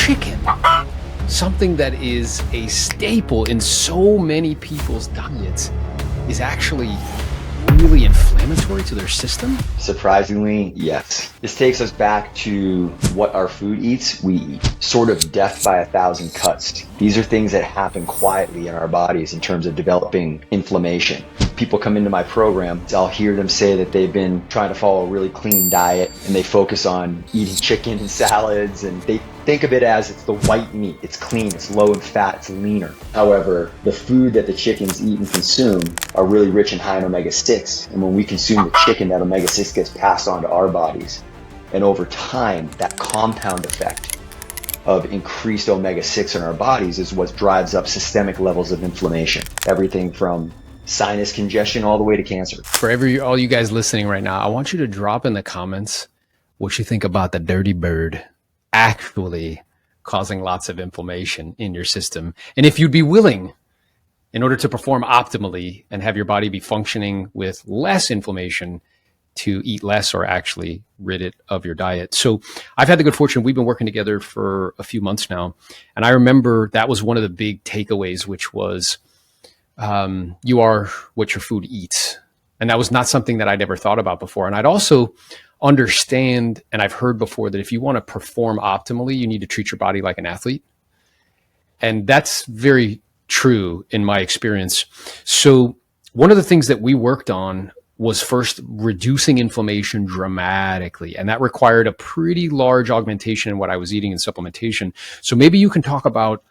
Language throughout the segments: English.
chicken, something that is a staple in so many people's diets, is actually really inflammatory to their system? Surprisingly, yes. This takes us back to what our food eats, we eat. Sort of death by 1,000 cuts. These are things that happen quietly in our bodies in terms of developing inflammation. People come into my program, I'll hear them say that they've been trying to follow a really clean diet and they focus on eating chicken and salads, and they think of it as it's the white meat. It's clean, it's low in fat, it's leaner. However, the food that the chickens eat and consume are really rich and high in omega-6. And when we consume the chicken, that omega-6 gets passed on to our bodies. And over time, that compound effect of increased omega-6 in our bodies is what drives up systemic levels of inflammation. Everything from sinus congestion all the way to cancer. For all you guys listening right now, I want you to drop in the comments what you think about the dirty bird actually causing lots of inflammation in your system. And if you'd be willing, in order to perform optimally and have your body be functioning with less inflammation, to eat less or actually rid it of your diet. So I've had the good fortune, we've been working together for a few months now. And I remember that was one of the big takeaways, which was you are what your food eats. And that was not something that I'd ever thought about before. And I'd also understand, and I've heard before, that if you want to perform optimally, you need to treat your body like an athlete. And that's very true in my experience. So one of the things that we worked on was first reducing inflammation dramatically. And that required a pretty large augmentation in what I was eating and supplementation. So maybe you can talk about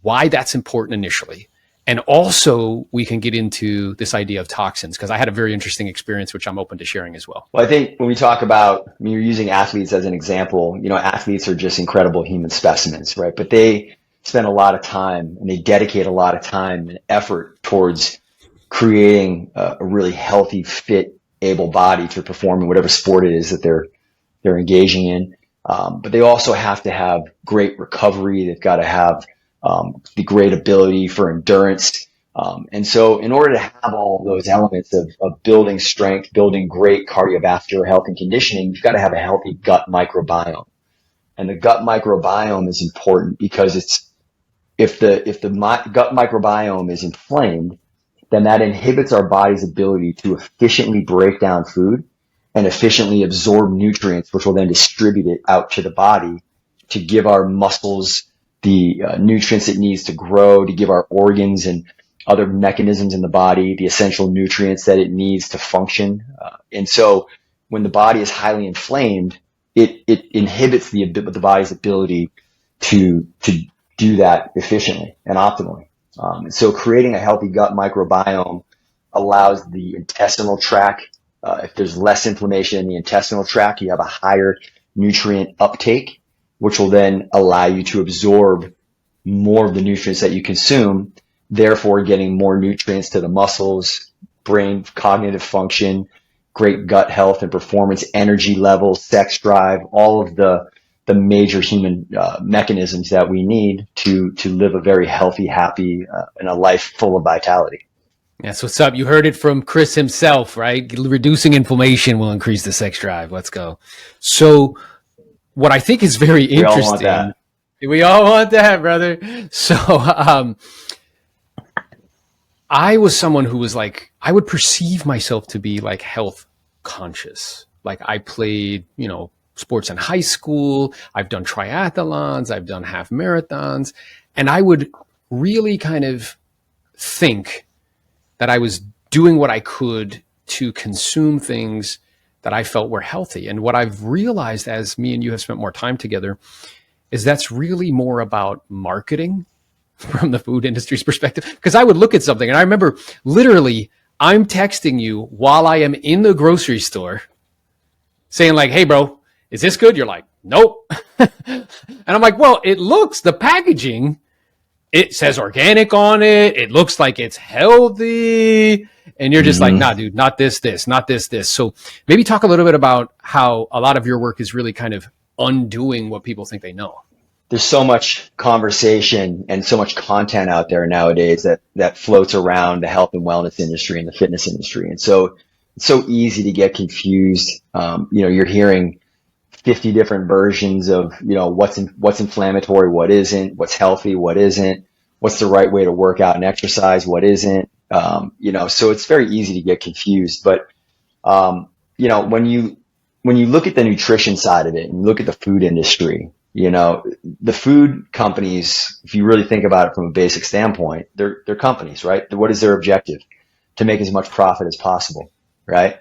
why that's important initially. And also we can get into this idea of toxins, because I had a very interesting experience, which I'm open to sharing as well. Well, I think when we talk about, you're using athletes as an example, athletes are just incredible human specimens, right? But they spend a lot of time and they dedicate a lot of time and effort towards creating a really healthy, fit, able body to perform in whatever sport it is that they're engaging in. But they also have to have great recovery. They've got to have the great ability for endurance. And so in order to have all of those elements of building strength, building great cardiovascular health and conditioning, you've got to have a healthy gut microbiome. And the gut microbiome is important because if the gut microbiome is inflamed, then that inhibits our body's ability to efficiently break down food and efficiently absorb nutrients, which will then distribute it out to the body to give our muscles the nutrients it needs to grow, to give our organs and other mechanisms in the body the essential nutrients that it needs to function. And so when the body is highly inflamed, it inhibits the body's ability to do that efficiently and optimally. So creating a healthy gut microbiome allows the intestinal tract, if there's less inflammation in the intestinal tract, you have a higher nutrient uptake, which will then allow you to absorb more of the nutrients that you consume, therefore getting more nutrients to the muscles, brain, cognitive function, great gut health and performance, energy levels, sex drive, all of the major human mechanisms that we need to live a very healthy, happy, and a life full of vitality. That's what's up. You heard it from Chris himself, right? Reducing inflammation will increase the sex drive. Let's go. So what I think is very interesting. We all want that. We all want that, brother. So I was someone who was like, I would perceive myself to be like health conscious. Like I played, sports in high school. I've done triathlons. I've done half marathons. And I would really kind of think that I was doing what I could to consume things that I felt were healthy. And what I've realized as me and you have spent more time together is that's really more about marketing from the food industry's perspective. Because I would look at something and I remember literally I'm texting you while I am in the grocery store saying like, hey bro, is this good? You're like, nope. And I'm like, well, it looks, the packaging, it says organic on it. It looks like it's healthy. And you're just like, nah, dude, not this. So maybe talk a little bit about how a lot of your work is really kind of undoing what people think they know. There's so much conversation and so much content out there nowadays that floats around the health and wellness industry and the fitness industry. And so it's so easy to get confused. You're hearing 50 different versions of, what's inflammatory, what isn't, what's healthy, what isn't, what's the right way to work out and exercise, what isn't. So it's very easy to get confused. But when you look at the nutrition side of it and you look at the food industry, the food companies, if you really think about it from a basic standpoint, they're companies, right? What is their objective? To make as much profit as possible, right?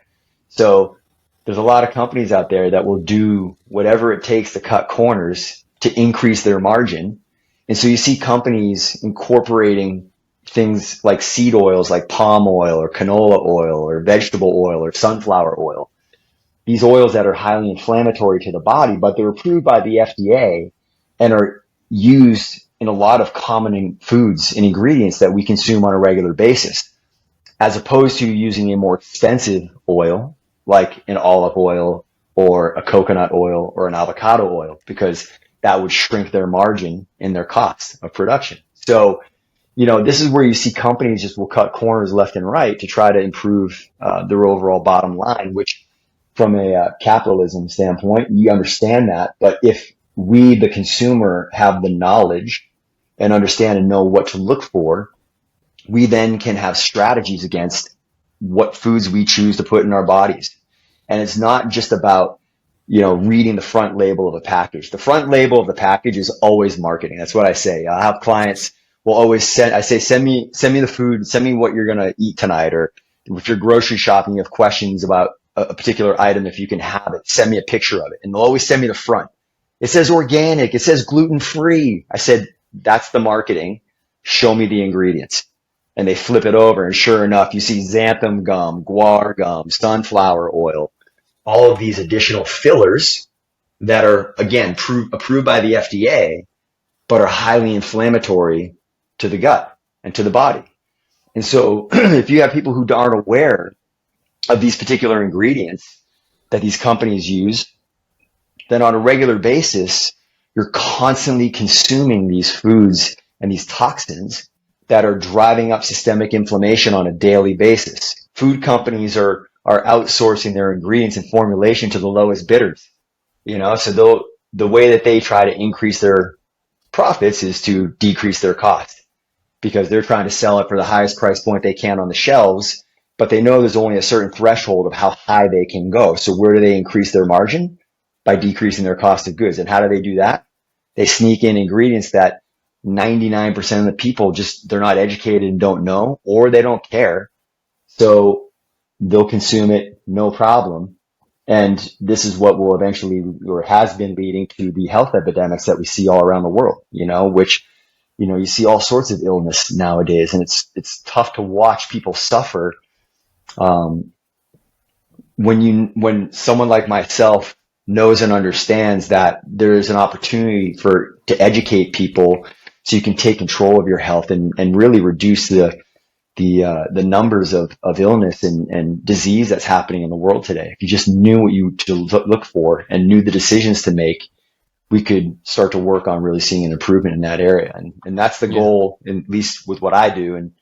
So there's a lot of companies out there that will do whatever it takes to cut corners to increase their margin. And so you see companies incorporating things like seed oils, like palm oil or canola oil or vegetable oil or sunflower oil. These oils that are highly inflammatory to the body, but they're approved by the FDA and are used in a lot of common foods and ingredients that we consume on a regular basis, as opposed to using a more expensive oil like an olive oil or a coconut oil or an avocado oil, because that would shrink their margin in their cost of production. So, this is where you see companies just will cut corners left and right to try to improve their overall bottom line, which from a capitalism standpoint, you understand that. But if we, the consumer, have the knowledge and understand and know what to look for, we then can have strategies against what foods we choose to put in our bodies. And it's not just about, reading the front label of a package. The front label of the package is always marketing. That's what I say. I have clients will always send me the food, send me what you're going to eat tonight. Or if you're grocery shopping, you have questions about a particular item, if you can have it, send me a picture of it. And they'll always send me the front. It says organic. It says gluten-free. I said, that's the marketing. Show me the ingredients. And they flip it over, and sure enough, you see xanthan gum, guar gum, sunflower oil, all of these additional fillers that are, again, approved by the FDA, but are highly inflammatory to the gut and to the body. And so if you have people who aren't aware of these particular ingredients that these companies use, then on a regular basis, you're constantly consuming these foods and these toxins that are driving up systemic inflammation on a daily basis. Food companies are outsourcing their ingredients and formulation to the lowest bidders. So the way that they try to increase their profits is to decrease their cost, because they're trying to sell it for the highest price point they can on the shelves, but they know there's only a certain threshold of how high they can go. So where do they increase their margin? By decreasing their cost of goods. And how do they do that? They sneak in ingredients that 99% of the people they're not educated and don't know, or they don't care. So they'll consume it, no problem. And this is what will eventually, or has been leading to the health epidemics that we see all around the world, which, you see all sorts of illness nowadays, and it's tough to watch people suffer. When someone like myself knows and understands that there is an opportunity to educate people so you can take control of your health and really reduce the numbers of illness and disease that's happening in the world today. If you just knew what to look for and knew the decisions to make, we could start to work on really seeing an improvement in that area. And that's the goal, at least with what I do. And,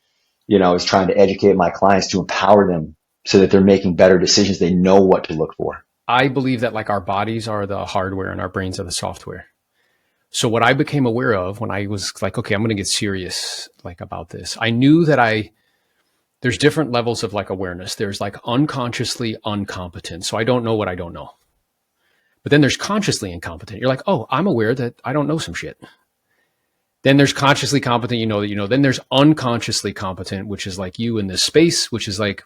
is trying to educate my clients to empower them so that they're making better decisions. They know what to look for. I believe that our bodies are the hardware and our brains are the software. So what I became aware of when I was like, okay, I'm going to get serious about this. I knew that there's different levels of awareness. There's unconsciously incompetent. So I don't know what I don't know. But then there's consciously incompetent. You're like, oh, I'm aware that I don't know some shit. Then there's consciously competent, that you know. Then there's unconsciously competent, which is you in this space, which is it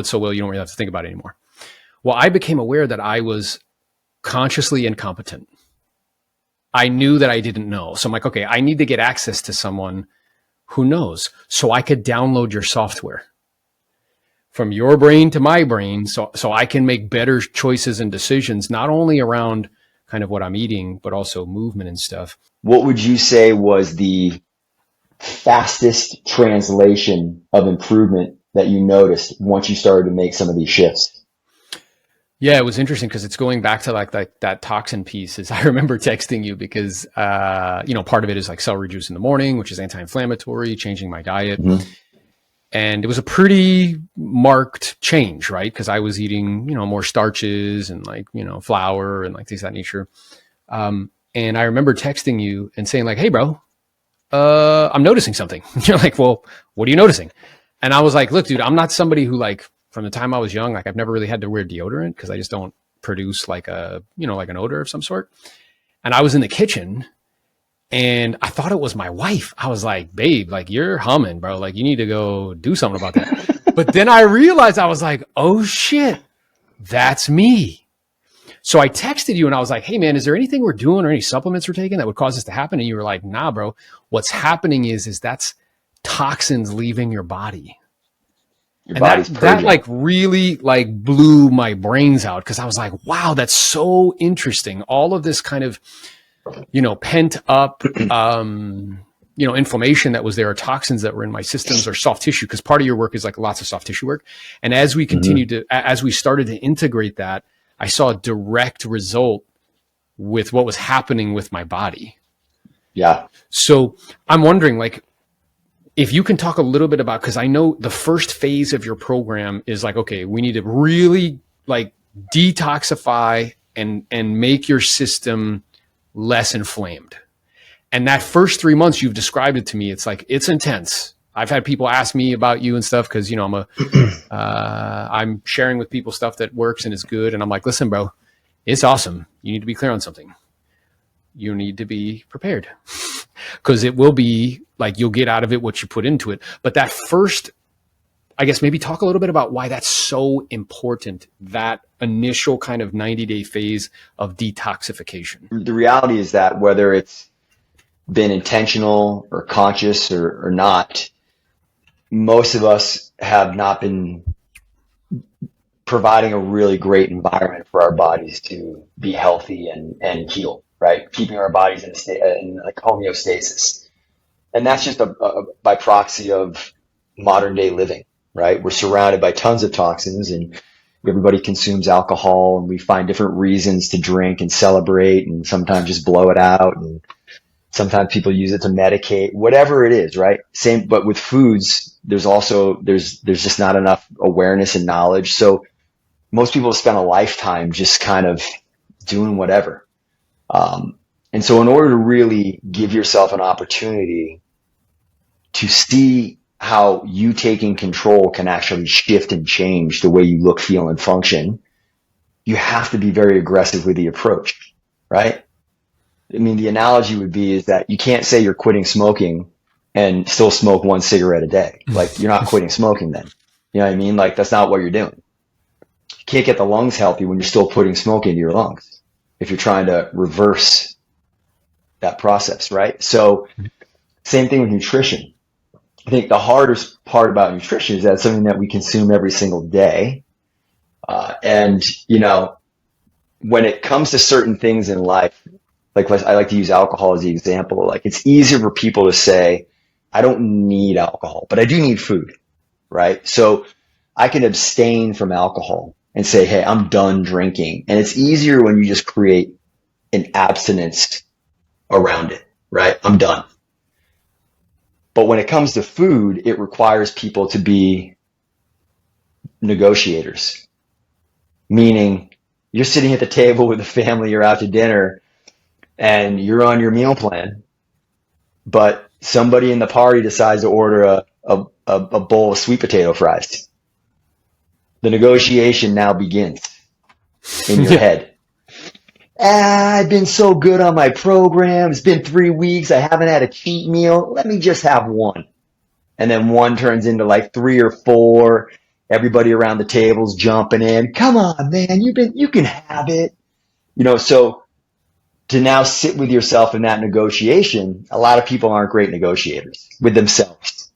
so well you don't really have to think about it anymore. Well, I became aware that I was consciously incompetent. I knew that I didn't know. So I'm like, okay, I need to get access to someone who knows, so I could download your software from your brain to my brain, so I can make better choices and decisions, not only around kind of what I'm eating, but also movement and stuff. What would you say was the fastest translation of improvement that you noticed once you started to make some of these shifts? Yeah, it was interesting because it's going back to that toxin piece. Is I remember texting you because part of it is celery juice in the morning, which is anti-inflammatory, changing my diet. Mm-hmm. And it was a pretty marked change, right? Because I was eating, more starches and like, flour and like things of that nature. And I remember texting you and saying like, "Hey, bro, I'm noticing something." You're like, "Well, what are you noticing?" And I was like, "Look, dude, I'm not somebody who like from the time I was young, like I've never really had to wear deodorant because I just don't produce like like an odor of some sort." And I was in the kitchen and I thought it was my wife. I was like, "Babe, like you're humming, bro. Like you need to go do something about that." But then I realized I was like, "Oh shit, that's me." So I texted you and I was like, "Hey man, is there anything we're doing or any supplements we're taking that would cause this to happen?" And you were like, "Nah, bro. What's happening is that's toxins leaving your body." Your And that body's that purging. like really like blew my brains out because I was like, "Wow, that's so interesting. All of this kind of, pent up inflammation that was there, or toxins that were in my systems or soft tissue, because part of your work is like lots of soft tissue work. And Hmm. as we started to integrate that, I saw a direct result with what was happening with my body. Yeah. So I'm wondering, like, if you can talk a little bit about, because I know the first phase of your program is like, okay, we need to really like detoxify and make your system less inflamed. And that first 3 months you've described it to me, it's like it's intense. I've had people ask me about you and stuff because I'm sharing with people stuff that works and is good, and I'm like, listen, bro, it's awesome. You need to be clear on something. You need to be prepared because it will be like you'll get out of it what you put into it. But that first, I guess maybe talk a little bit about why that's so important. That initial kind of 90-day phase of detoxification. The reality is that whether it's been intentional or conscious or not, most of us have not been providing a really great environment for our bodies to be healthy and heal, right? Keeping our bodies in a state, in like homeostasis. And that's just by proxy of modern day living, right? We're surrounded by tons of toxins and everybody consumes alcohol and we find different reasons to drink and celebrate and sometimes just blow it out. And sometimes people use it to medicate, whatever it is, right? Same, but with foods, there's just not enough awareness and knowledge. So most people spend a lifetime just kind of doing whatever. Um, and so in order to really give yourself an opportunity to see how you taking control can actually shift and change the way you look, feel, and function, you have to be very aggressive with the approach, right? I mean, the analogy would be is that you can't say you're quitting smoking and still smoke one cigarette a day. Like you're not quitting smoking then. You know what I mean? Like that's not what you're doing. You can't get the lungs healthy when you're still putting smoke into your lungs if you're trying to reverse that process, right? So same thing with nutrition. I think the hardest part about nutrition is that it's something that we consume every single day. And, when it comes to certain things in life, like I like to use alcohol as the example, like it's easier for people to say, I don't need alcohol, but I do need food, right? So I can abstain from alcohol and say, hey, I'm done drinking. And it's easier when you just create an abstinence around it, right? I'm done. But when it comes to food, it requires people to be negotiators, meaning you're sitting at the table with the family, you're out to dinner, and you're on your meal plan, but somebody in the party decides to order a bowl of sweet potato fries. The negotiation now begins in your Yeah. head. I've been so good on my program. It's been 3 weeks. I haven't had a cheat meal. Let me just have one. And then one turns into like three or four. Everybody around the table's jumping in. Come on, man, you can have it. So to now sit with yourself in that negotiation, a lot of people aren't great negotiators with themselves.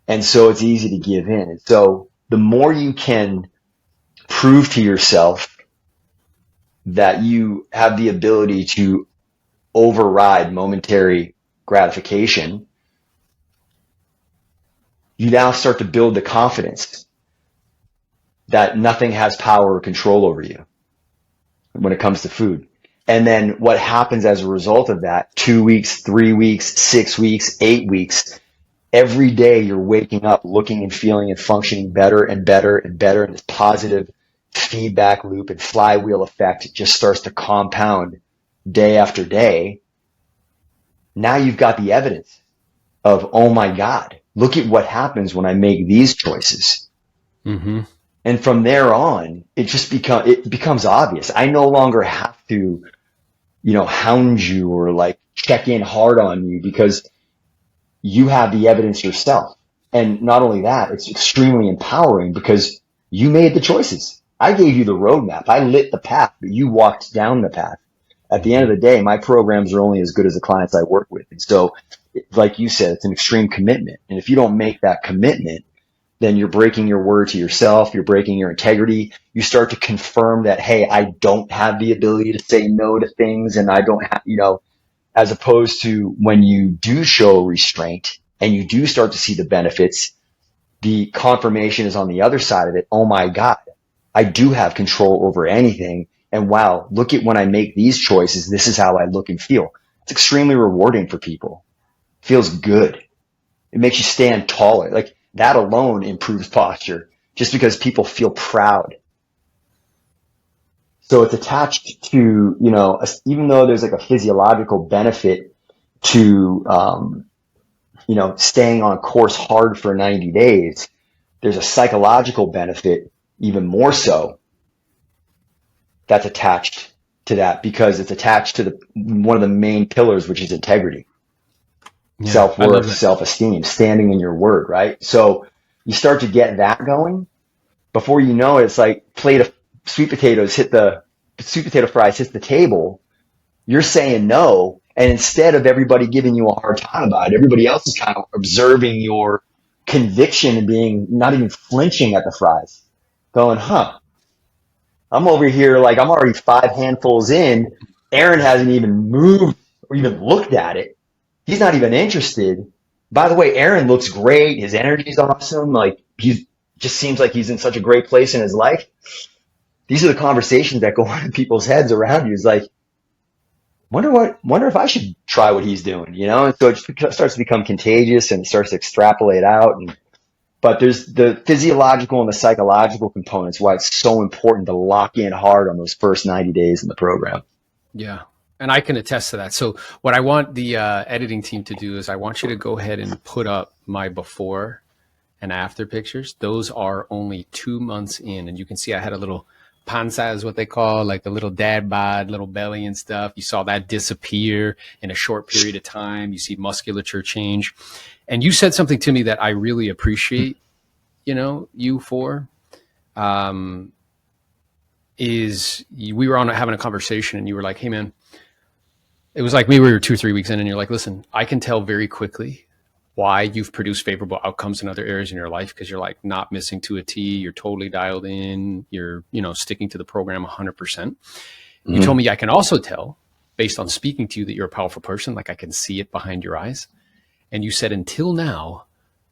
And so it's easy to give in. And so the more you can prove to yourself that you have the ability to override momentary gratification, you now start to build the confidence that nothing has power or control over you when it comes to food. And then what happens as a result of that, 2 weeks, 3 weeks, 6 weeks, 8 weeks, every day you're waking up looking and feeling and functioning better and better and better, and this positive feedback loop and flywheel effect just starts to compound day after day. Now you've got the evidence of, oh my God, look at what happens when I make these choices. Mm-hmm. And from there on, it becomes obvious. I no longer have to, hound you or like check in hard on you, because you have the evidence yourself. And not only that, it's extremely empowering because you made the choices. I gave you the roadmap. I lit the path, but you walked down the path. At the end of the day, my programs are only as good as the clients I work with. And so, like you said, it's an extreme commitment. And if you don't make that commitment, then you're breaking your word to yourself. You're breaking your integrity. You start to confirm that, hey, I don't have the ability to say no to things, and I don't have, as opposed to when you do show restraint and you do start to see the benefits, the confirmation is on the other side of it. Oh my God, I do have control over anything. And wow, look at when I make these choices, this is how I look and feel. It's extremely rewarding for people. It feels good. It makes you stand taller. Like that alone improves posture just because people feel proud. So it's attached to, even though there's like a physiological benefit to, staying on course hard for 90 days, there's a psychological benefit even more so that's attached to that, because it's attached to one of the main pillars, which is integrity, self-worth, self-esteem, standing in your word, right? So you start to get that going. Before you know it, it's like plate of sweet potato fries hits the table. You're saying no. And instead of everybody giving you a hard time about it, everybody else is kind of observing your conviction and being not even flinching at the fries, going, I'm over here like I'm already 5 handfuls in. Aaron hasn't even moved or even looked at it. He's not even interested. By the way, Aaron looks great. His energy is awesome. Like he just seems like he's in such a great place in his life. These are the conversations that go on in people's heads around you. It's like, wonder if I should try what he's doing, And so it just starts to become contagious and it starts to extrapolate out. But there's the physiological and the psychological components, why it's so important to lock in hard on those first 90 days in the program. Yeah. And I can attest to that. So what I want the editing team to do is I want you to go ahead and put up my before and after pictures. Those are only 2 months in. And you can see I had a little panza is what they call, like the little dad bod, little belly and stuff. You saw that disappear in a short period of time. You see musculature change. And you said something to me that I really appreciate, you for, we were having a conversation and you were like, hey man, it was like maybe we were 2-3 weeks in and you're like, listen, I can tell very quickly why you've produced favorable outcomes in other areas in your life, because you're like not missing to a T, you're totally dialed in, you're, sticking to the program 100%. Mm-hmm. You told me I can also tell based on speaking to you that you're a powerful person. Like I can see it behind your eyes. And you said, until now,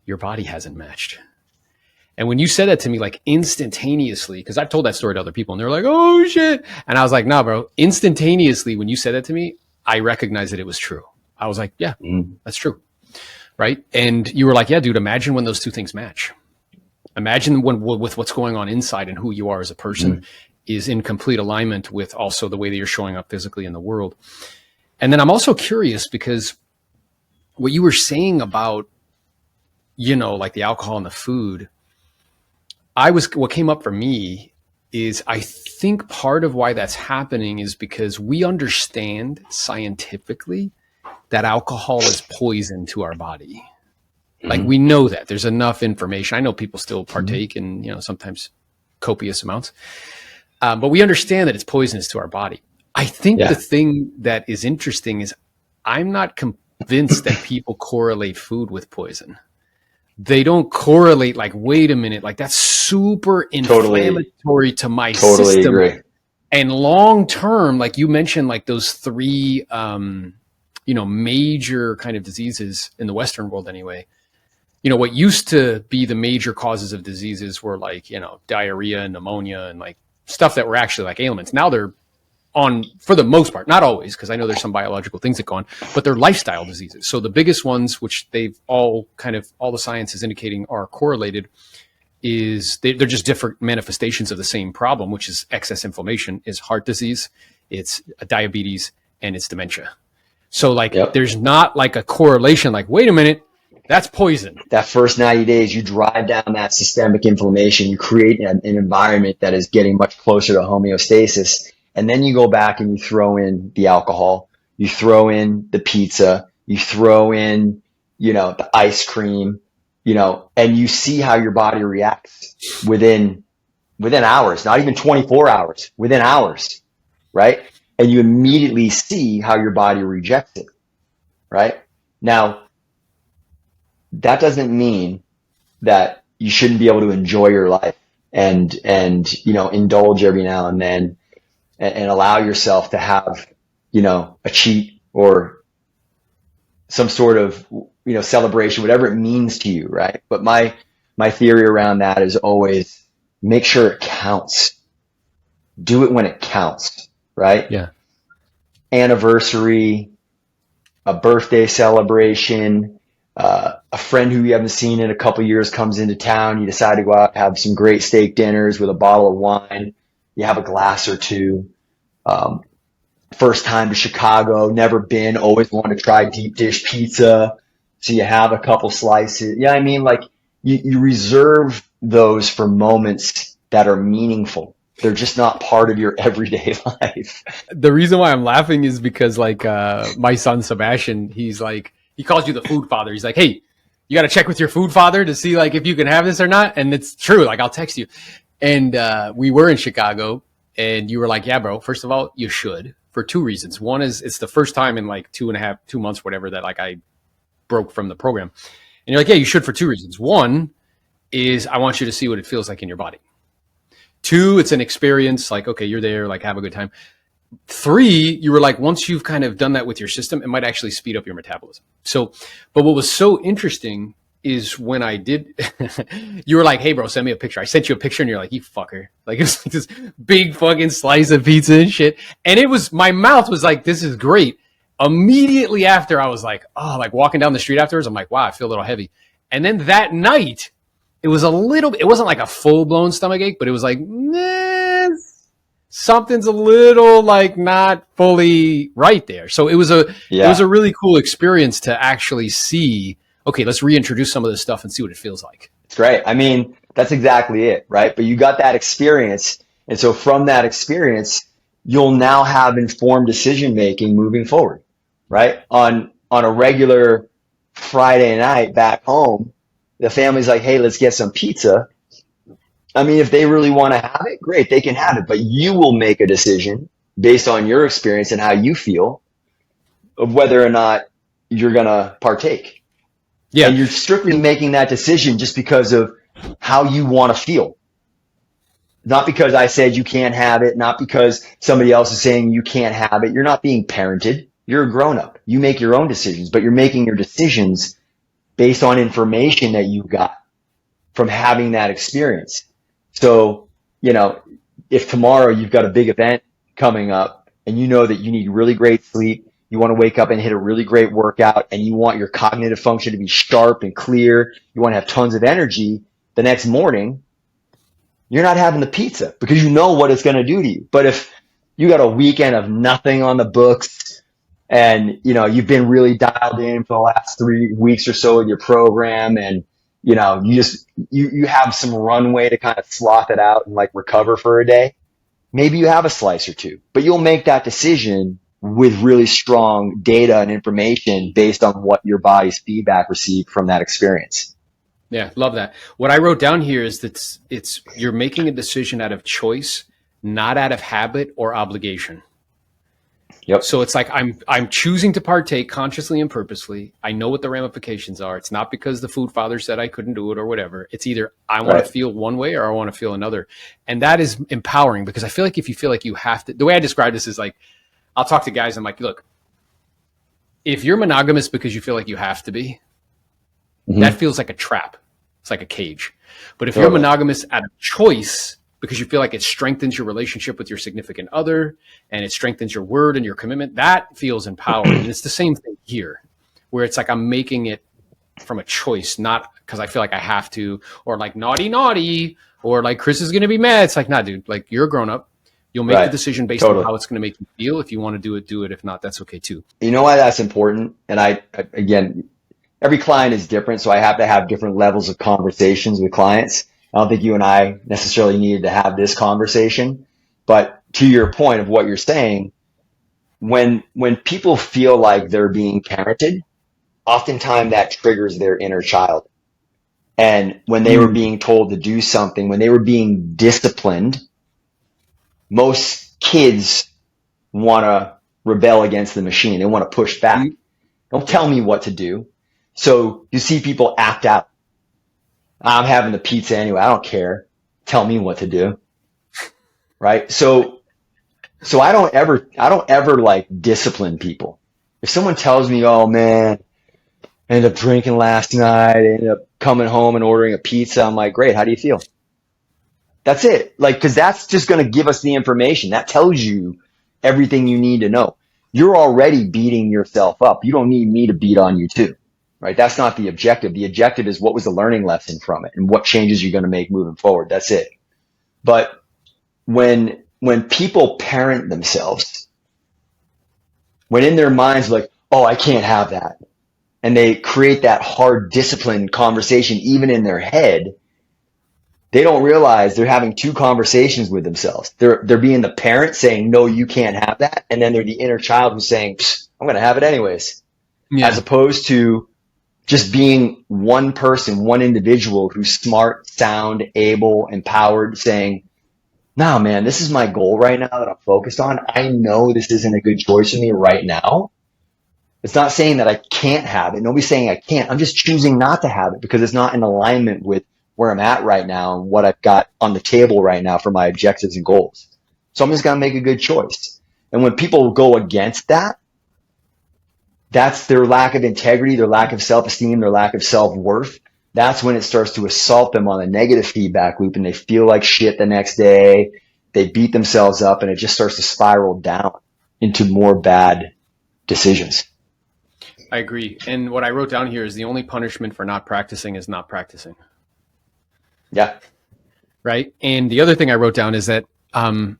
your body hasn't matched. And when you said that to me, like instantaneously, because I've told that story to other people and they're like, oh shit. And I was like, nah, bro, instantaneously, when you said that to me, I recognized that it was true. I was like, yeah, that's true. Right. And you were like, yeah, dude, imagine when those two things match. Imagine with what's going on inside and who you are as a person is in complete alignment with also the way that you're showing up physically in the world. And then I'm also curious because what you were saying about, like the alcohol and the food, what came up for me is I think part of why that's happening is because we understand scientifically that alcohol is poison to our body. Like we know that there's enough information. I know people still partake in, sometimes copious amounts. But we understand that it's poisonous to our body. I think the thing that is interesting is I'm not convinced that people correlate food with poison. They don't correlate like, wait a minute, like that's super inflammatory to my system. Agree. And long term, like you mentioned, like those 3, major kind of diseases in the Western world anyway. What used to be the major causes of diseases were like, diarrhea and pneumonia and like stuff that were actually like ailments. Now they're for the most part, not always, because I know there's some biological things that go on, but they're lifestyle diseases. So the biggest ones, which all the science is indicating are correlated, is they're just different manifestations of the same problem, which is excess inflammation, is heart disease, it's diabetes, and it's dementia. So like, there's not like a correlation, like, wait a minute, that's poison. That first 90 days, you drive down that systemic inflammation, you create an environment that is getting much closer to homeostasis. And then you go back and you throw in the alcohol, you throw in the pizza, you throw in, the ice cream, and you see how your body reacts within hours, not even 24 hours, within hours, right? And you immediately see how your body rejects it, right? Now, that doesn't mean that you shouldn't be able to enjoy your life and indulge every now and then and allow yourself to have, a cheat or some sort of, celebration, whatever it means to you, right? But my theory around that is always make sure it counts. Do it when it counts, right? Yeah. Anniversary, a birthday celebration, a friend who you haven't seen in a couple of years comes into town. You decide to go out, have some great steak dinners with a bottle of wine. You have a glass or two. First time to Chicago, never been, always want to try deep dish pizza. So you have a couple slices. Yeah, I mean, like you reserve those for moments that are meaningful. They're just not part of your everyday life. The reason why I'm laughing is because like my son Sebastian, he's like, he calls you the food father. He's like, hey, you got to check with your food father to see like if you can have this or not. And it's true. Like I'll text you. And we were in Chicago and you were like, yeah, bro, first of all, you should, for two reasons. One is it's the first time in like 2 months, whatever, that like I broke from the program. And you're like, yeah, you should, for two reasons. One is I want you to see what it feels like in your body. Two, it's an experience, like, okay, you're there, like have a good time. Three, you were like, once you've kind of done that with your system, it might actually speed up your metabolism. So, but what was so interesting is when I did, you were like, hey bro, send me a picture. I sent you a picture and you're like, you fucker. Like it's like this big fucking slice of pizza and shit. And it was, my mouth was like, this is great. Immediately after I was like, oh, like walking down the street afterwards, I'm like, wow, I feel a little heavy. And then that night, it was a little, it wasn't like a full blown stomach ache, but it was like, something's a little like not fully right there. So it was it was a really cool experience to actually see, okay, let's reintroduce some of this stuff and see what it feels like. It's great. I mean, that's exactly it, right? But you got that experience. And so from that experience, you'll now have informed decision making moving forward, right? On a regular Friday night back home, the family's like, hey, let's get some pizza. I mean, if they really want to have it, great, they can have it. But you will make a decision based on your experience and how you feel of whether or not you're going to partake. Yeah. And you're strictly making that decision just because of how you want to feel. Not because I said you can't have it, not because somebody else is saying you can't have it. You're not being parented. You're a grown-up. You make your own decisions, but you're making your decisions based on information that you got from having that experience. So, if tomorrow you've got a big event coming up and you know that you need really great sleep, you want to wake up and hit a really great workout, and you want your cognitive function to be sharp and clear, you want to have tons of energy the next morning, you're not having the pizza because you know what it's going to do to you. But if you got a weekend of nothing on the books and, you've been really dialed in for the last 3 weeks or so with your program, and, you have some runway to kind of sloth it out and like recover for a day, maybe you have a slice or two, but you'll make that decision with really strong data and information based on what your body's feedback received from that experience. Yeah, love that. What I wrote down here is that it's you're making a decision out of choice, not out of habit or obligation. Yep. So it's like I'm choosing to partake consciously and purposely. I know what the ramifications are. It's not because the food father said I couldn't do it or whatever. It's either I want to feel one way or I want to feel another. And that is empowering, because I feel like if you feel like you have to, the way I describe this is like, I'll talk to guys and I'm like, look, if you're monogamous because you feel like you have to be, that feels like a trap. It's like a cage. But if you're monogamous out of choice, because you feel like it strengthens your relationship with your significant other and it strengthens your word and your commitment, that feels empowering. And it's the same thing here, where it's like I'm making it from a choice, not because I feel like I have to, or like naughty, or like Chris is going to be mad. It's like, nah, dude, like you're a grown up. You'll make the decision based on how it's going to make you feel. If you want to do it, do it. If not, that's okay too. You know why that's important? And again, every client is different, so I have to have different levels of conversations with clients. I don't think you and I necessarily needed to have this conversation, but to your point of what you're saying, when people feel like they're being parented, oftentimes that triggers their inner child. And when they were being told to do something, when they were being disciplined, most kids want to rebel against the machine. They want to push back. Don't tell me what to do. So you see people act out. I'm having the pizza anyway. I don't care. Tell me what to do. Right? So I don't ever like discipline people. If someone tells me, oh man, I ended up drinking last night, I ended up coming home and ordering a pizza, I'm like, great, how do you feel? That's it. Like, cause that's just going to give us the information. That tells you everything you need to know. You're already beating yourself up. You don't need me to beat on you too. Right? That's not the objective. The objective is what was the learning lesson from it and what changes you're going to make moving forward. That's it. But when people parent themselves, when in their minds like, oh, I can't have that, and they create that hard discipline conversation even in their head, they don't realize they're having two conversations with themselves. They're being the parent saying, no, you can't have that. And then they're the inner child who's saying, I'm going to have it anyways. Yeah. As opposed to just being one person, one individual who's smart, sound, able, empowered, saying, nah, man, this is my goal right now that I'm focused on. I know this isn't a good choice for me right now. It's not saying that I can't have it. Nobody's saying I can't. I'm just choosing not to have it because it's not in alignment with where I'm at right now and what I've got on the table right now for my objectives and goals. So I'm just going to make a good choice. And when people go against that, that's their lack of integrity, their lack of self-esteem, their lack of self-worth. That's when it starts to assault them on a negative feedback loop and they feel like shit the next day. They beat themselves up and it just starts to spiral down into more bad decisions. I agree. And what I wrote down here is the only punishment for not practicing is not practicing. Yeah. Right. And the other thing I wrote down is that I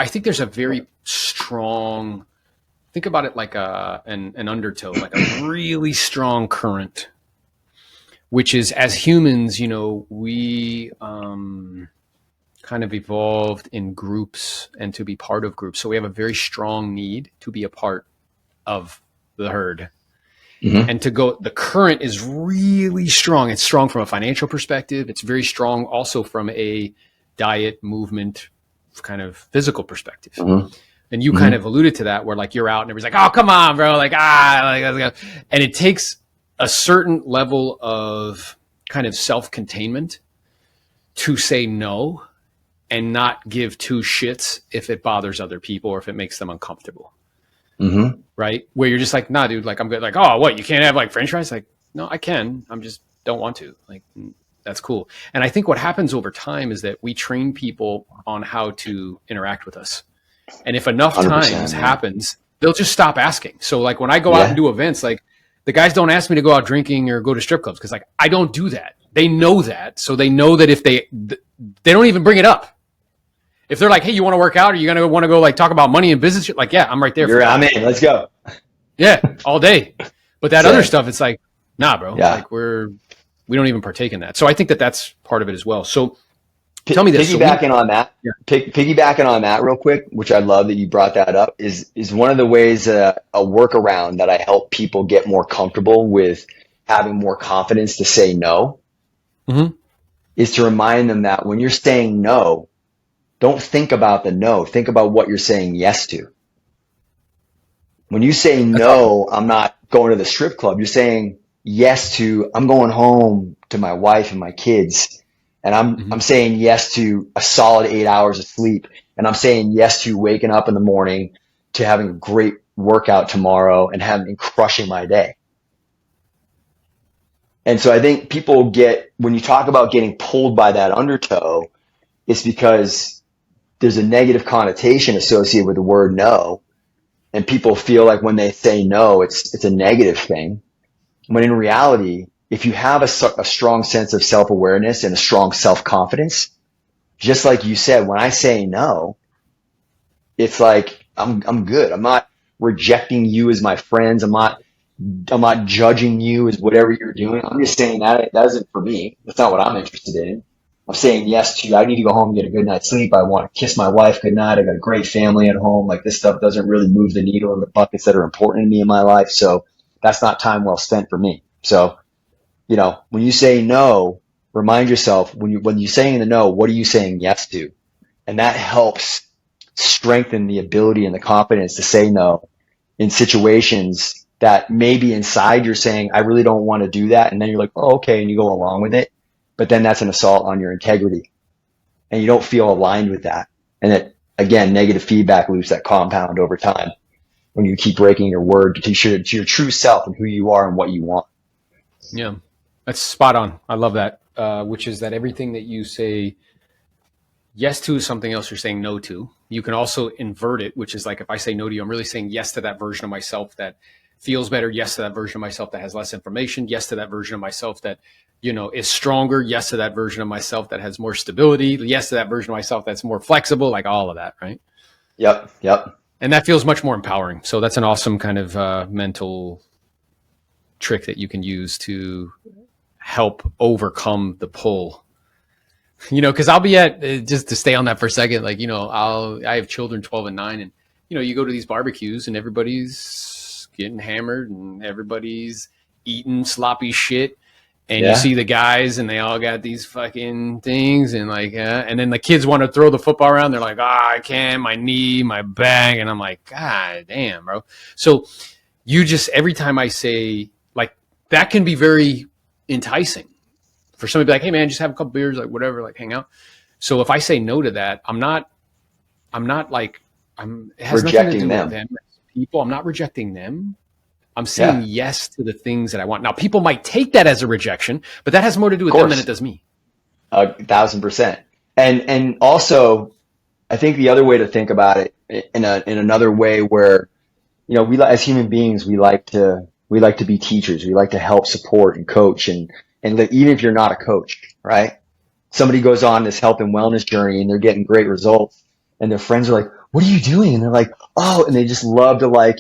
think there's a very strong, think about it like an undertow, like a really strong current, which is as humans, you know, we kind of evolved in groups and to be part of groups. So we have a very strong need to be a part of the herd. Mm-hmm. And to go, the current is really strong. It's strong from a financial perspective. It's very strong also from a diet, movement, kind of physical perspective. Mm-hmm. And you kind of alluded to that where like you're out and everybody's like, oh, come on, bro. Like, and it takes a certain level of kind of self-containment to say no and not give two shits if it bothers other people or if it makes them uncomfortable. Mm-hmm. Right? Where you're just like, nah, dude, like I'm good. Like, oh, what? You can't have like French fries? Like, no, I can. I'm just don't want to. Like, that's cool. And I think what happens over time is that we train people on how to interact with us. And if enough times happens, they'll just stop asking. So like when I go out and do events, like the guys don't ask me to go out drinking or go to strip clubs because like I don't do that. They know that. So they know that if they don't even bring it up. If they're like, hey, you want to work out? Or you want to go like talk about money and business? Like, yeah, I'm right there. I'm in. Let's go. Yeah, all day. But that other stuff, it's like, nah, bro. Yeah. Like we don't even partake in that. So I think that that's part of it as well. So tell me this. Piggybacking on that real quick, which I love that you brought that up, is one of the ways, a workaround that I help people get more comfortable with having more confidence to say no, is to remind them that when you're saying no, don't think about the no. Think about what you're saying yes to. When you say no, I'm not going to the strip club, you're saying yes to, I'm going home to my wife and my kids. And I'm saying yes to a solid 8 hours of sleep. And I'm saying yes to waking up in the morning, to having a great workout tomorrow and crushing my day. And so I think people when you talk about getting pulled by that undertow, it's because there's a negative connotation associated with the word no. And people feel like when they say no, it's a negative thing. When in reality, if you have a strong sense of self-awareness and a strong self-confidence, just like you said, when I say no, it's like I'm good. I'm not rejecting you as my friends. I'm not judging you as whatever you're doing. I'm just saying that isn't for me. That's not what I'm interested in. I'm saying yes to, I need to go home and get a good night's sleep. I want to kiss my wife goodnight. I got a great family at home. Like, this stuff doesn't really move the needle in the buckets that are important to me in my life. So that's not time well spent for me. So, when you say no, remind yourself, when you're saying the no, what are you saying yes to? And that helps strengthen the ability and the confidence to say no in situations that maybe inside you're saying, I really don't want to do that. And then you're like, oh, okay. And you go along with it. But then that's an assault on your integrity, and you don't feel aligned with that. And it, again, negative feedback loops that compound over time when you keep breaking your word to your true self and who you are and what you want. Yeah, that's spot on. I love that, which is that everything that you say yes to is something else you're saying no to. You can also invert it, which is like, if I say no to you, I'm really saying yes to that version of myself that feels better. Yes to that version of myself that has less information. Yes to that version of myself that, is stronger. Yes to that version of myself that has more stability. Yes to that version of myself that's more flexible, like all of that, right? Yep. And that feels much more empowering. So that's an awesome kind of mental trick that you can use to help overcome the pull. Because I'll be at, just to stay on that for a second, like, I have children 12 and 9, and, you go to these barbecues and everybody's getting hammered and everybody's eating sloppy shit. And you see the guys and they all got these fucking things, and like, and then the kids want to throw the football around. They're like, I can't, my knee, my back. And I'm like, God damn, bro. So every time I say, like, that can be very enticing for somebody to be like, hey man, just have a couple beers, like whatever, like hang out. So if I say no to that, it has nothing to do with them as people. I'm not rejecting them. I'm saying yes to the things that I want. Now, people might take that as a rejection, but that has more to do with them than it does me. 1,000%. And also, I think the other way to think about it in another way where, we as human beings, we like to be teachers. We like to help, support, and coach. And even if you're not a coach, right? Somebody goes on this health and wellness journey and they're getting great results, and their friends are like, what are you doing? And they're like, oh, and they just love to like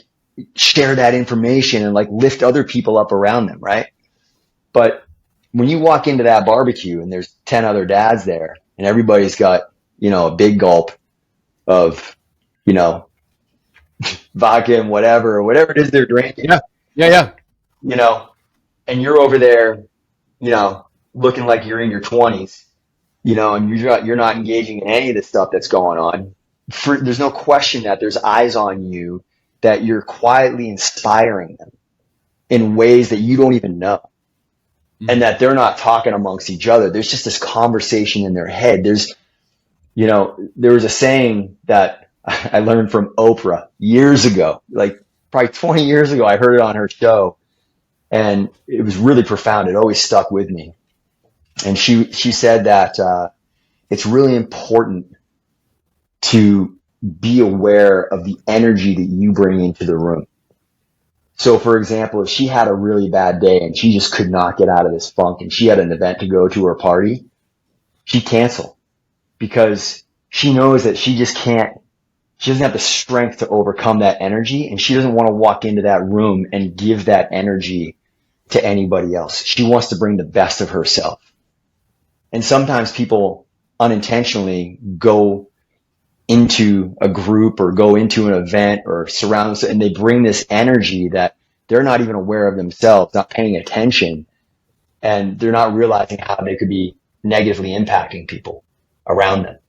share that information and like lift other people up around them, right? But when you walk into that barbecue and there's 10 other dads there and everybody's got, a big gulp of, vodka and whatever it is they're drinking. Yeah. And you're over there, looking like you're in your 20s, and you're not engaging in any of the stuff that's going on. There's no question that there's eyes on you, that you're quietly inspiring them in ways that you don't even know. Mm-hmm. And that they're not talking amongst each other. There's just this conversation in their head. There was a saying that I learned from Oprah years ago, like probably 20 years ago. I heard it on her show, and it was really profound. It always stuck with me. And she said that it's really important to be aware of the energy that you bring into the room. So, for example, if she had a really bad day and she just could not get out of this funk and she had an event to go to or party, she'd cancel, because she knows that she doesn't have the strength to overcome that energy, and she doesn't want to walk into that room and give that energy to anybody else. She wants to bring the best of herself. And sometimes people unintentionally go into a group or go into an event or surround themselves, and they bring this energy that they're not even aware of themselves, not paying attention, and they're not realizing how they could be negatively impacting people around them.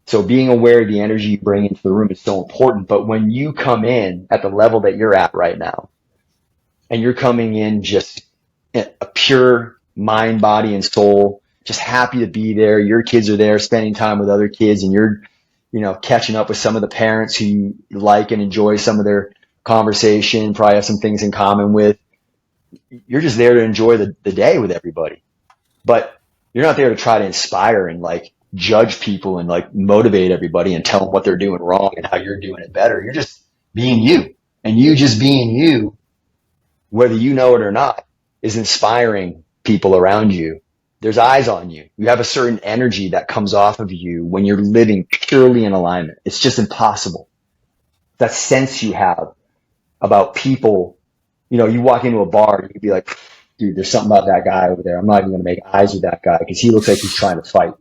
So being aware of the energy you bring into the room is so important. But when you come in at the level that you're at right now, and you're coming in just a pure mind, body, and soul, just happy to be there. Your kids are there spending time with other kids, and you're, catching up with some of the parents who you like and enjoy some of their conversation, probably have some things in common with. You're just there to enjoy the day with everybody. But you're not there to try to inspire and like judge people and like motivate everybody and tell them what they're doing wrong and how you're doing it better. You're just being you, and you just being you, whether you know it or not, is inspiring people around you. There's eyes on you. You have a certain energy that comes off of you when you're living purely in alignment. It's just impossible. That sense you have about people, you know, you walk into a bar and you could be like, dude, there's something about that guy over there. I'm not even going to make eyes with that guy because he looks like he's trying to fight,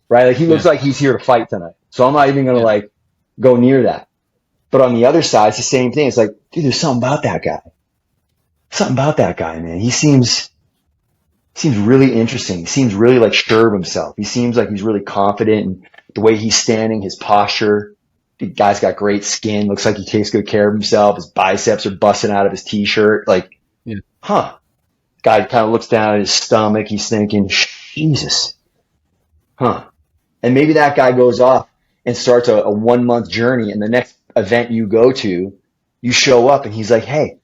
right? Like he looks Yeah. like he's here to fight tonight. So I'm not even going to Yeah. like go near that. But on the other side, it's the same thing. It's like, dude, there's something about that guy. Something about that guy, man. He seems really interesting. He seems really like sure of himself. He seems like he's really confident in the way he's standing, his posture. The guy's got great skin. Looks like he takes good care of himself. His biceps are busting out of his t-shirt. Like, Yeah. Guy kind of looks down at his stomach. He's thinking, Jesus. And maybe that guy goes off and starts a 1 month journey, and the next event you go to, you show up and he's like, hey,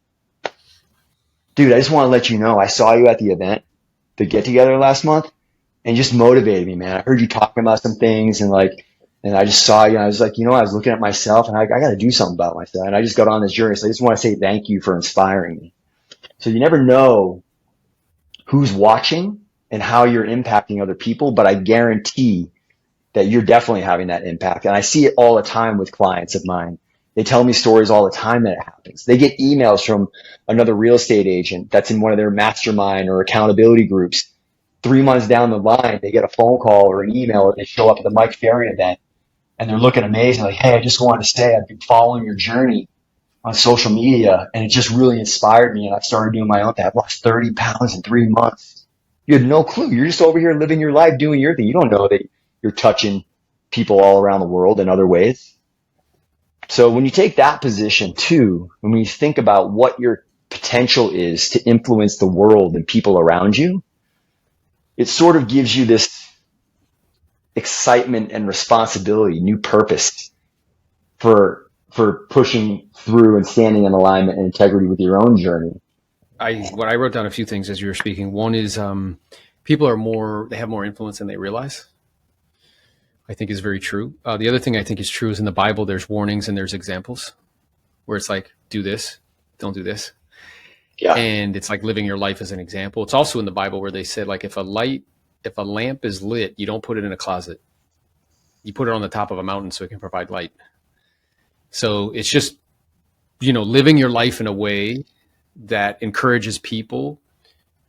dude, I just want to let you know I saw you at the event, the get together last month, and just motivated me, man. I heard you talking about some things and I just saw you and I was like, you know, I was looking at myself and I got to do something about myself. And I just got on this journey. So I just want to say thank you for inspiring me. So you never know who's watching and how you're impacting other people, but I guarantee that you're definitely having that impact. And I see it all the time with clients of mine. They tell me stories all the time that it happens. They get emails from another real estate agent that's in one of their mastermind or accountability groups. 3 months down the line, they get a phone call or an email, or they show up at the Mike Ferry event and they're looking amazing. Like, hey, I just wanted to say I've been following your journey on social media and it just really inspired me. And I've started doing my own thing. I've lost 30 pounds in 3 months. You had no clue. You're just over here living your life, doing your thing. You don't know that you're touching people all around the world in other ways. So when you take that position too, when you think about what your potential is to influence the world and people around you, it sort of gives you this excitement and responsibility, new purpose for pushing through and standing in alignment and integrity with your own journey. I wrote down a few things as you were speaking. One is people they have more influence than they realize. I think is very true. The other thing I think is true is in the Bible, there's warnings and there's examples where it's like, do this, don't do this. Yeah. And it's like living your life as an example. It's also in the Bible where they said, like, if a lamp is lit, you don't put it in a closet. You put it on the top of a mountain so it can provide light. So it's just, you know, living your life in a way that encourages people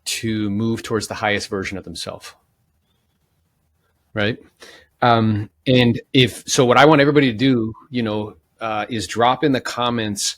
to move towards the highest version of themselves. Right. And what I want everybody to do, you know, is drop in the comments,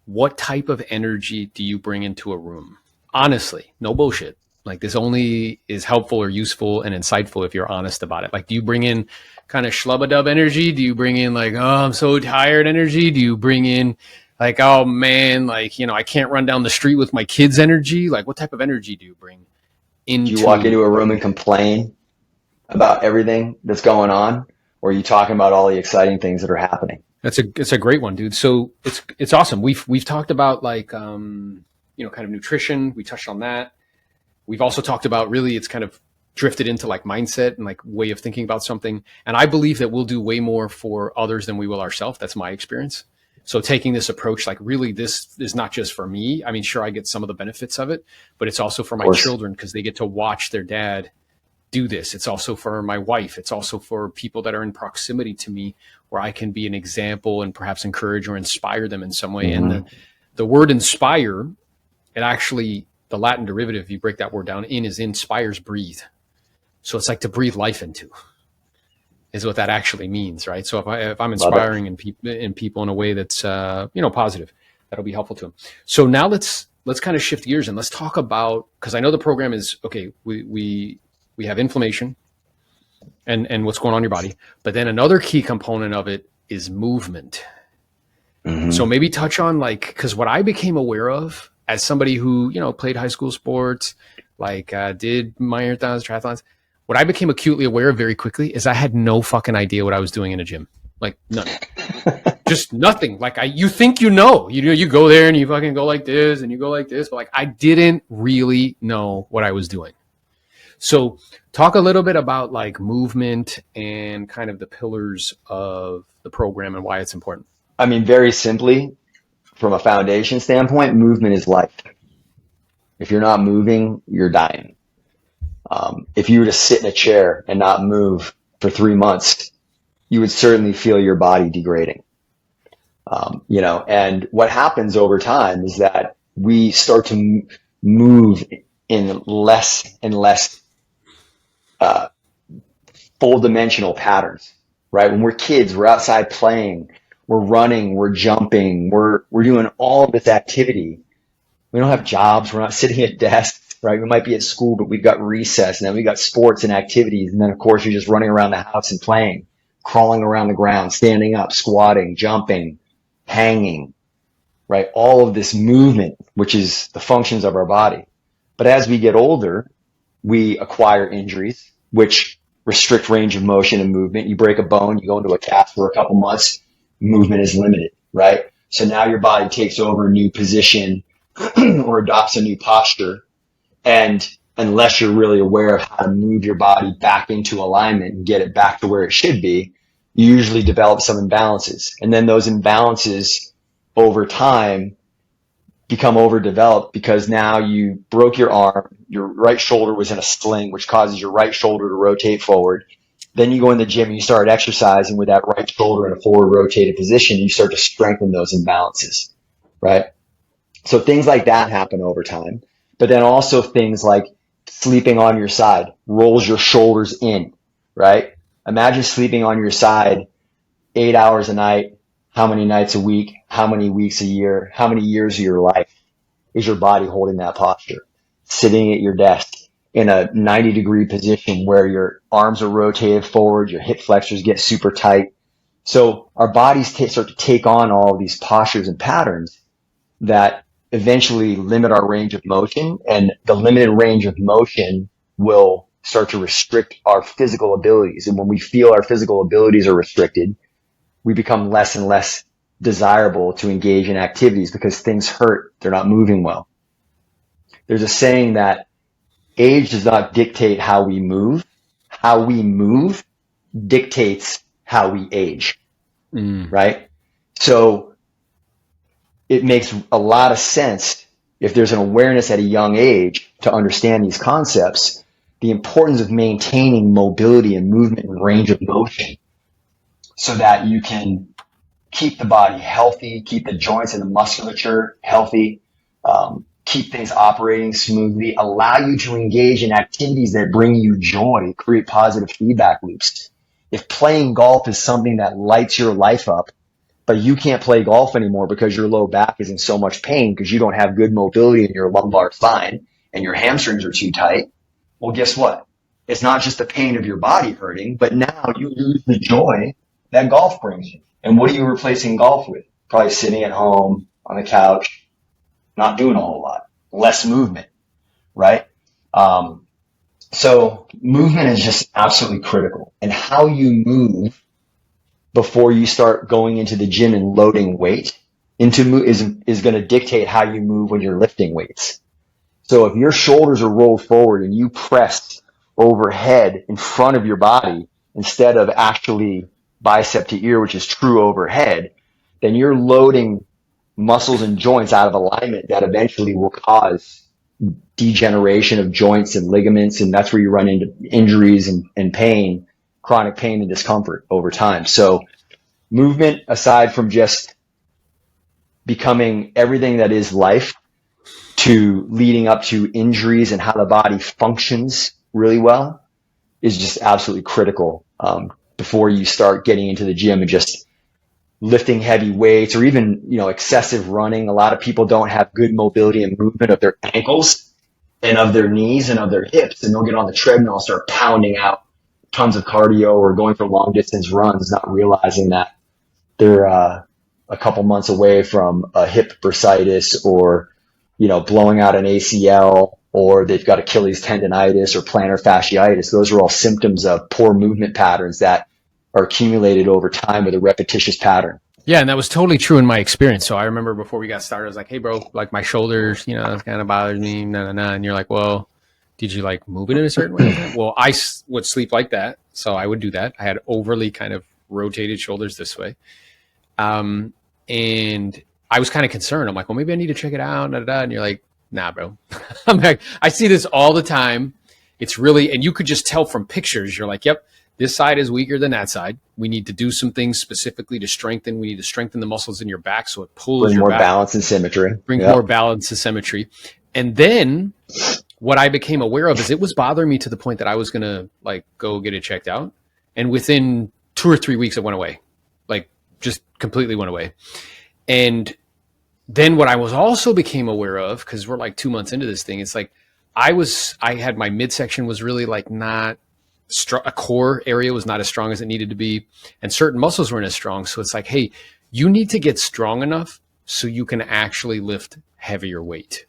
what type of energy do you bring into a room? Honestly, no bullshit. Like, this only is helpful or useful and insightful if you're honest about it. Like, do you bring in kind of schlubba-dub energy? Do you bring in like, oh, I'm so tired energy? Do you bring in like, oh man, like, you know, I can't run down the street with my kids energy? Like, what type of energy do you bring into? Do you walk into a room and complain about everything that's going on, or are you talking about all the exciting things that are happening? It's a great one, dude. So it's awesome. We've talked about like, you know, kind of nutrition. We touched on that. We've also talked about, really, it's kind of drifted into like mindset and like way of thinking about something. And I believe that we'll do way more for others than we will ourselves. That's my experience. So taking this approach, like, really, this is not just for me. I mean, sure, I get some of the benefits of it, but it's also for my children because they get to watch their dad do this. It's also for my wife. It's also for people that are in proximity to me, where I can be an example and perhaps encourage or inspire them in some way. Mm-hmm. And the word inspire, it actually, the Latin derivative, if you break that word down, is inspires, breathe. So it's like to breathe life into, is what that actually means, right? So if I'm inspiring in people in a way that's you know, positive, that'll be helpful to them. So now let's kind of shift gears and let's talk about, because I know the program is okay. We have inflammation and what's going on in your body, but then another key component of it is movement. Mm-hmm. So maybe touch on, like, because what I became aware of as somebody who, you know, played high school sports, like did marathons, triathlons, what I became acutely aware of very quickly is I had no fucking idea what I was doing in a gym. Like, none. Just nothing. Like, you think you know. You go there and you fucking go like this and you go like this, but like, I didn't really know what I was doing. So talk a little bit about like movement and kind of the pillars of the program and why it's important. I mean, very simply, from a foundation standpoint, movement is life. If you're not moving, you're dying. If you were to sit in a chair and not move for 3 months, you would certainly feel your body degrading. And what happens over time is that we start to move in less and less full dimensional patterns, right? When we're kids, we're outside playing, we're running, we're jumping, we're doing all of this activity. We don't have jobs. We're not sitting at desks, right? We might be at school, but we've got recess, and then we've got sports and activities. And then, of course, you're just running around the house and playing, crawling around the ground, standing up, squatting, jumping, hanging, right? All of this movement, which is the functions of our body. But as we get older, we acquire injuries, which restrict range of motion and movement. You break a bone, you go into a cast for a couple months, movement is limited, right? So now your body takes over a new position or adopts a new posture. And unless you're really aware of how to move your body back into alignment and get it back to where it should be, you usually develop some imbalances. And then those imbalances over time become overdeveloped because now you broke your arm, your right shoulder was in a sling, which causes your right shoulder to rotate forward. Then you go in the gym and you start exercising with that right shoulder in a forward rotated position. You start to strengthen those imbalances, right? So things like that happen over time. But then also things like sleeping on your side rolls your shoulders in, right? Imagine sleeping on your side 8 hours a night. How many nights a week? How many weeks a year? How many years of your life is your body holding that posture? Sitting at your desk in a 90-degree position where your arms are rotated forward, your hip flexors get super tight. So our bodies start to take on all of these postures and patterns that eventually limit our range of motion, and the limited range of motion will start to restrict our physical abilities. And when we feel our physical abilities are restricted, we become less and less desirable to engage in activities because things hurt. They're not moving well. There's a saying that age does not dictate how we move. How we move dictates how we age, right? So it makes a lot of sense if there's an awareness at a young age to understand these concepts, the importance of maintaining mobility and movement and range of motion so that you can keep the body healthy, keep the joints and the musculature healthy, keep things operating smoothly, allow you to engage in activities that bring you joy, create positive feedback loops. If playing golf is something that lights your life up, but you can't play golf anymore because your low back is in so much pain because you don't have good mobility in your lumbar spine and your hamstrings are too tight, well, guess what? It's not just the pain of your body hurting, but now you lose the joy that golf brings you. And what are you replacing golf with? Probably sitting at home on the couch, not doing a whole lot, less movement, right? So movement is just absolutely critical. And how you move before you start going into the gym and loading weight is going to dictate how you move when you're lifting weights. So if your shoulders are rolled forward and you press overhead in front of your body instead of actually bicep to ear, which is true overhead, then you're loading muscles and joints out of alignment that eventually will cause degeneration of joints and ligaments. And that's where you run into injuries and pain, chronic pain and discomfort over time. So movement, aside from just becoming everything that is life to leading up to injuries and how the body functions really well, is just absolutely critical before you start getting into the gym and just lifting heavy weights or even, excessive running. A lot of people don't have good mobility and movement of their ankles and of their knees and of their hips, and they'll get on the treadmill and start pounding out tons of cardio or going for long distance runs, not realizing that they're a couple months away from a hip bursitis or, blowing out an ACL, or they've got Achilles tendonitis or plantar fasciitis. Those are all symptoms of poor movement patterns that are accumulated over time with a repetitious pattern. Yeah, and that was totally true in my experience. So I remember before we got started, I was like, hey, bro, like my shoulders, it's kind of bothers me, and you're like, well, Did you like move it in a certain way all the time? Well, would sleep like that. So I would do that. I had overly kind of rotated shoulders this way. And I was kind of concerned. I'm like, well, maybe I need to check it out. And you're like, nah, bro. I'm like, I see this all the time. It's really, and you could just tell from pictures. You're like, yep, this side is weaker than that side. We need to do some things specifically to strengthen. We need to strengthen the muscles in your back so it pulls Bring your more back. balance and symmetry. Bring more balance and symmetry. And then what I became aware of is it was bothering me to the point that I was going to like go get it checked out. And within 2 or 3 weeks, it went away, like just completely went away. And then what I was also became aware of, because we're like 2 months into this thing, it's like I had my midsection was really like not strong. A core area was not as strong as it needed to be. And certain muscles weren't as strong. So it's like, hey, you need to get strong enough so you can actually lift heavier weight.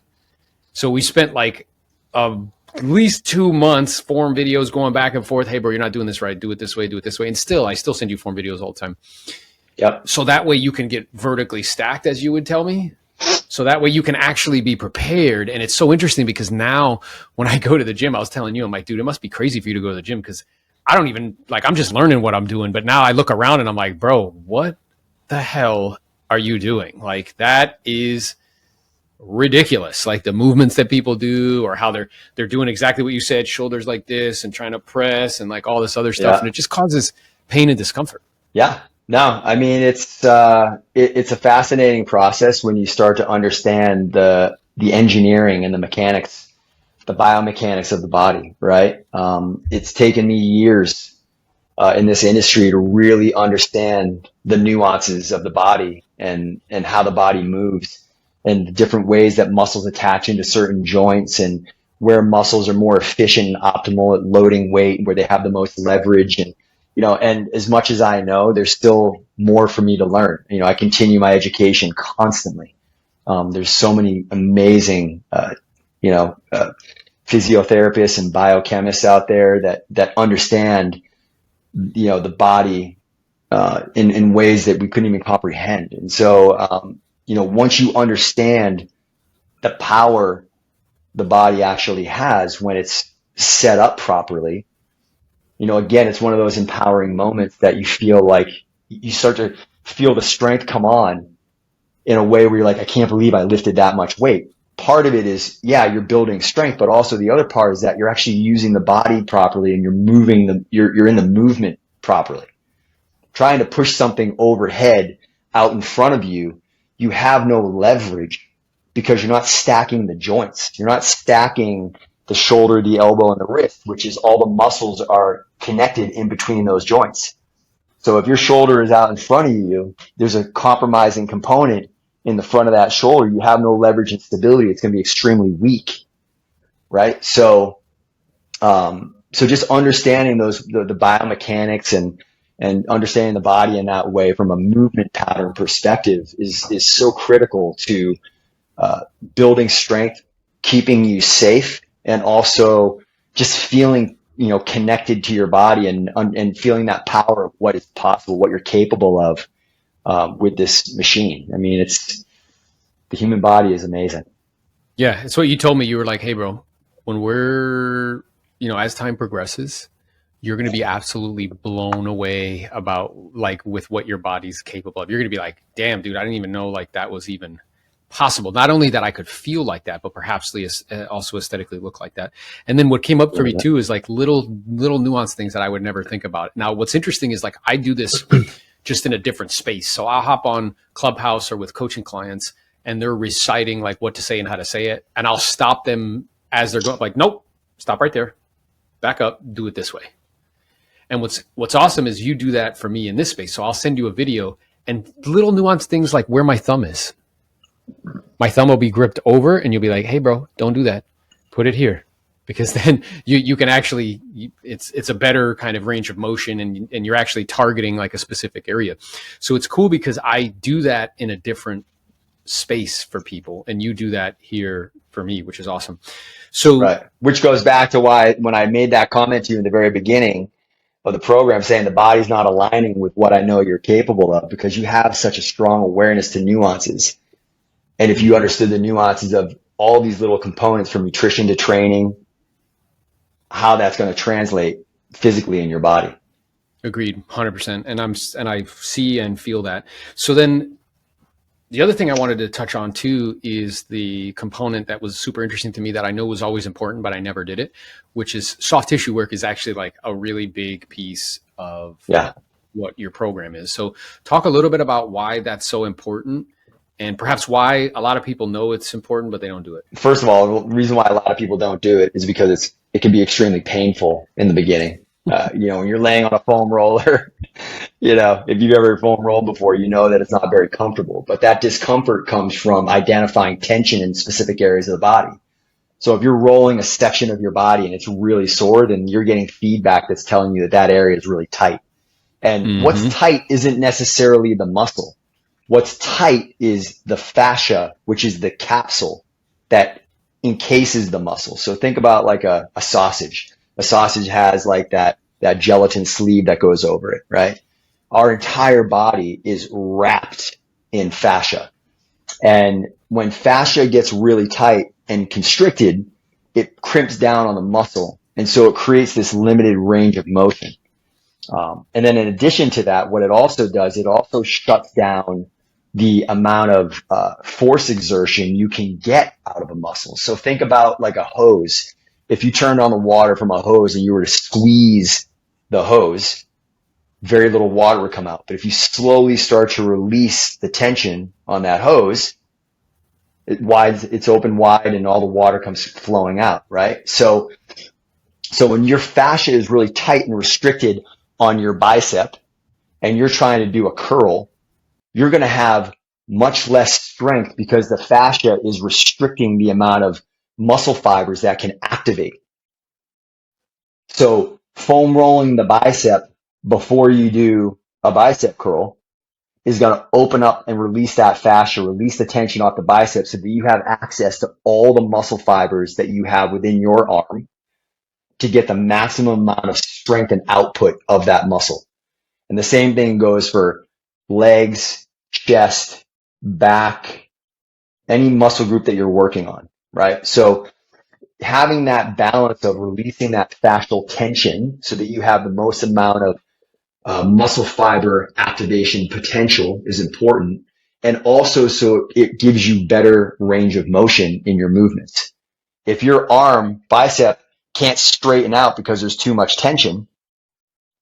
So we spent like at least 2 months form videos going back and forth. Hey, bro, you're not doing this right. Do it this way. Do it this way. And I still send you form videos all the time. Yep. So that way you can get vertically stacked, as you would tell me. So that way you can actually be prepared. And it's so interesting because now when I go to the gym, I was telling you, I'm like, dude, it must be crazy for you to go to the gym because I don't even like, I'm just learning what I'm doing. But now I look around and I'm like, bro, what the hell are you doing? Like that is ridiculous. Like the movements that people do or how they're doing exactly what you said, shoulders like this and trying to press and like all this other stuff. And it just causes pain and discomfort. Yeah. No, I mean, it's a fascinating process when you start to understand the engineering and the mechanics, the biomechanics of the body, right? It's taken me years in this industry to really understand the nuances of the body and how the body moves and the different ways that muscles attach into certain joints and where muscles are more efficient and optimal at loading weight, where they have the most leverage. And and as much as I know, there's still more for me to learn. I continue my education constantly. There's so many amazing, physiotherapists and biochemists out there that understand, the body, in ways that we couldn't even comprehend. And so, once you understand the power the body actually has when it's set up properly, again, it's one of those empowering moments that you feel like you start to feel the strength come on in a way where you're like, I can't believe I lifted that much weight. Part of it is, you're building strength, but also the other part is that you're actually using the body properly and you're moving you're in the movement properly. Trying to push something overhead out in front of you, you have no leverage because you're not stacking the joints. You're not stacking the shoulder, the elbow, and the wrist, which is all the muscles are connected in between those joints. So if your shoulder is out in front of you, there's a compromising component in the front of that shoulder. You have no leverage and stability. It's going to be extremely weak, right? So, so just understanding the biomechanics and understanding the body in that way from a movement pattern perspective is so critical to building strength, keeping you safe, and also just feeling connected to your body and feeling that power of what is possible, what you're capable of with this machine. I mean, the human body is amazing. Yeah, it's what you told me. You were like, hey, bro, when we're, as time progresses, you're going to be absolutely blown away about like with what your body's capable of. You're going to be like, damn, dude, I didn't even know like that was even possible. Not only that I could feel like that, but perhaps also aesthetically look like that. And then what came up for me too is like little nuanced things that I would never think about. Now, what's interesting is like I do this just in a different space. So I'll hop on Clubhouse or with coaching clients and they're reciting like what to say and how to say it. And I'll stop them as they're going like, nope, stop right there. Back up, do it this way. And what's awesome is you do that for me in this space. So I'll send you a video and little nuanced things like where my thumb is. My thumb will be gripped over and you'll be like, hey, bro, don't do that. Put it here. Because then you can actually, it's a better kind of range of motion and you're actually targeting like a specific area. So it's cool because I do that in a different space for people and you do that here for me, which is awesome. So, right. Which goes back to why when I made that comment to you in the very beginning of the program saying the body's not aligning with what I know you're capable of because you have such a strong awareness to nuances. And if you understood the nuances of all these little components from nutrition to training, how that's going to translate physically in your body. Agreed, 100%. And I see and feel that. So then the other thing I wanted to touch on too is the component that was super interesting to me that I know was always important, but I never did it, which is soft tissue work is actually like a really big piece of what your program is. So talk a little bit about why that's so important and perhaps why a lot of people know it's important, but they don't do it. First of all, the reason why a lot of people don't do it is because it can be extremely painful in the beginning. When you're laying on a foam roller, if you've ever foam rolled before, you know that it's not very comfortable, but that discomfort comes from identifying tension in specific areas of the body. So if you're rolling a section of your body and it's really sore, then you're getting feedback that's telling you that that area is really tight. And what's tight isn't necessarily the muscle. What's tight is the fascia, which is the capsule that encases the muscle. So think about like a sausage. A sausage has like that gelatin sleeve that goes over it, right? Our entire body is wrapped in fascia. And when fascia gets really tight and constricted, it crimps down on the muscle. And so it creates this limited range of motion. And then in addition to that, what it also does, it also shuts down the amount of force exertion you can get out of a muscle. So think about like a hose. If you turned on the water from a hose and you were to squeeze the hose, very little water would come out. But if you slowly start to release the tension on that hose, it's open wide and all the water comes flowing out, right? So when your fascia is really tight and restricted on your bicep and you're trying to do a curl, you're going to have much less strength because the fascia is restricting the amount of muscle fibers that can activate. So foam rolling the bicep before you do a bicep curl is going to open up and release that fascia, release the tension off the bicep so that you have access to all the muscle fibers that you have within your arm to get the maximum amount of strength and output of that muscle. And the same thing goes for legs, chest, back, any muscle group that you're working on, right? So having that balance of releasing that fascial tension so that you have the most amount of muscle fiber activation potential is important. And also so it gives you better range of motion in your movements. If your arm, bicep, can't straighten out because there's too much tension,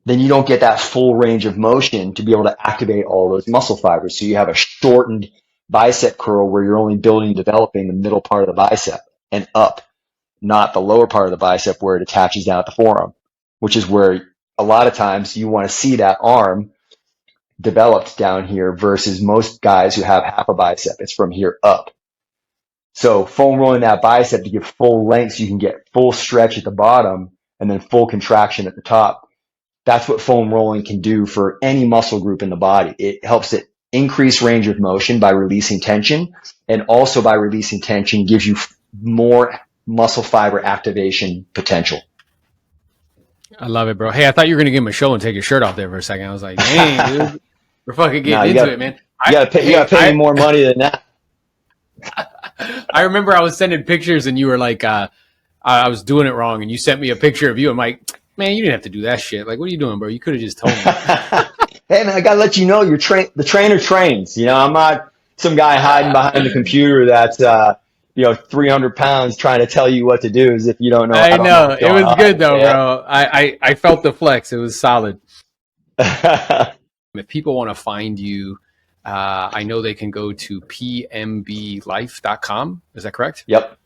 then you don't get that full range of motion to be able to activate all those muscle fibers. So you have a shortened bicep curl where you're only building and developing the middle part of the bicep and up, not the lower part of the bicep where it attaches down at the forearm, which is where a lot of times you want to see that arm developed down here versus most guys who have half a bicep. It's from here up. So foam rolling that bicep to give full length so you can get full stretch at the bottom and then full contraction at the top. That's what foam rolling can do for any muscle group in the body. It helps it increase range of motion by releasing tension, and also by releasing tension gives you more muscle fiber activation potential. I love it, bro. Hey, I thought you were going to give him a show and take your shirt off there for a second. I was like, dang, dude, we're fucking getting into it, man. You got to pay me more money than that. I remember I was sending pictures and you were like, I was doing it wrong. And you sent me a picture of you. I'm like, man, you didn't have to do that shit. Like, what are you doing, bro? You could have just told me. Hey, man, I got to let you know the trainer trains. I'm not some guy hiding behind the computer that's, 300 pounds trying to tell you what to do as if you don't know. I know. It was good though, bro. I felt the flex. It was solid. If people want to find you, I know they can go to pmblife.com. Is that correct? Yep.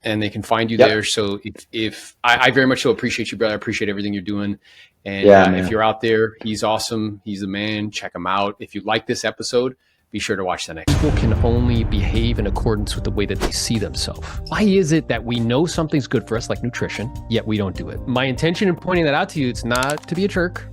And they can find you there. So if I very much so appreciate you, brother. I appreciate everything you're doing. And if you're out there, he's awesome. He's the man. Check him out. If you like this episode, be sure to watch the next. People can only behave in accordance with the way that they see themselves. Why is it that we know something's good for us, like nutrition, yet we don't do it? My intention in pointing that out to you, it's not to be a jerk.